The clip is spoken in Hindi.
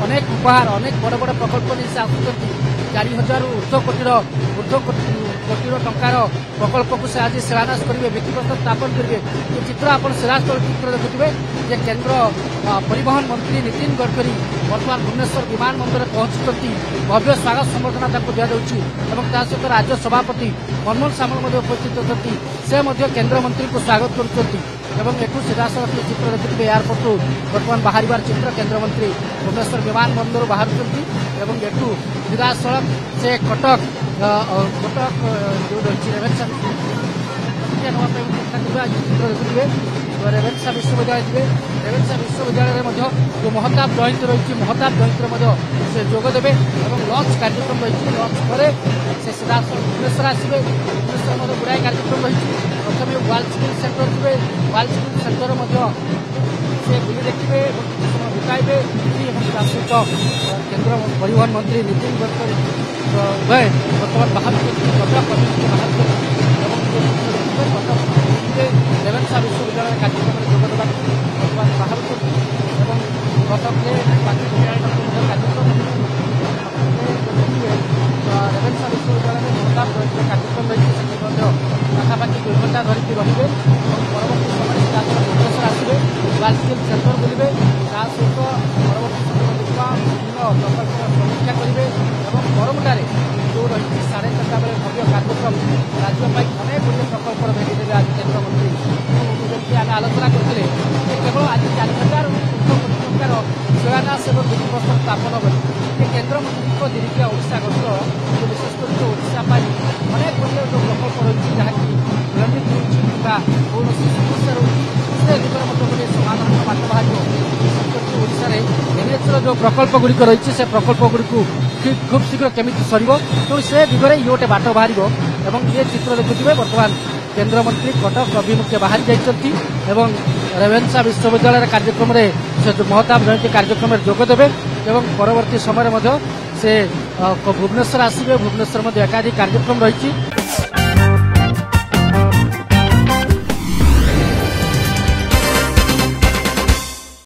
अनेक उपहार अनेक बड़ बड़ प्रकल्प नहीं से आसुच्च 40,000 ऊर्ध्व कोटी टंकार प्रकल्प को से आज शिलान्यास करेंगे भित्तिप्रस्तर स्थापन करेंगे। ये चित्र आप शिलास्थल चित्र देखुए जे केन्द्र परिवहन मंत्री नितिन गडकरी बर्तमान भुवनेश्वर विमान बंदर पहुंचुंट भव्य स्वागत संबर्धना दिया सहित राज्य सभापति मनमोहन सामल उपस्थित होती से केन्द्र मंत्री को स्वागत करुँच। एठू सीधासख चित्र देखिए एयरपोर्ट बर्तमान बाहर चित्र केन्द्रमंत्री भुवनेश्वर विमान बंदर बाहर एठू सीधासख से कटक जो रही रेवेन्सा चित्र देखिए रेवेन्सा विश्वविद्यालय थे रेवेन्सा विश्वविद्यालय जो महताब जयंती रही महताब जयंती से जोगदेवे और लंच कार्यक्रम रही लंच पर से सीधासख भुवनेश्वर आसवे भुवनेश्वर गुड़ाए कार्यक्रम रही प्रथम वर्ल्ड स्किल सेंटर थे वर्ल्ड स्किल सेंटर से बुले देखिए बिताइबे सहित केन्द्र परिवहन मंत्री नितिन गडकरी बर्तमान बाहर कटक बाहर रेवेन्सा विश्वविद्यालय कार्यक्रम में जोगदेवा बर्तमान बाहर कटक कार्यक्रम रेवेन्सा विश्वविद्यालय में महताब जयंती कार्यक्रम रही पाखापाखि 2 घंटा धरिकी रे परवर्ती समय भुवनेश्वर आसवे वर्ल्ड स्किल सेंटर बुलवे सहित परवर्ती समय देखा विभिन्न प्रकल्प समीक्षा करेंगे और बरमुडारे जो रही 4:30 बेले भव्य कार्यक्रम राज्य अनेक गुड़िया प्रकल्पर भेटिदेवे आज केन्द्रमंत्री जमी आम आलोचना करते केवल आज 4,000 टंकार शिलान्यास और भित्तिप्रस्तर स्थापन कर केन्द्रमंत्री दिनिकिया ओडिशा गस्त विशेषकर ओडिशा अनेक गुड़िया जो प्रकल्प रही जहाँकि विलंबित होती कौन समस्या रही से दिगरे समाधान बाट बाहर ओडिशा एनएच जो प्रकल्प गुड़िक रही से प्रकल्प गुड़ी खूब शीघ्र केमी सर तो से दिगरे ये गोटे बाट बाहर ये चित्र देखुए बर्तमान केन्द्रमंत्री कटक अभिमुखे बाहरी जाइछन्ति एवं रेवेन्सा विश्वविद्यालय कार्यक्रम में से महताब जयंती कार्यक्रम में जोगदेवे एवं परवर्ती समय से भुवनेश्वर आसवे भुवनेश्वर एकाधिक कार्यक्रम रही।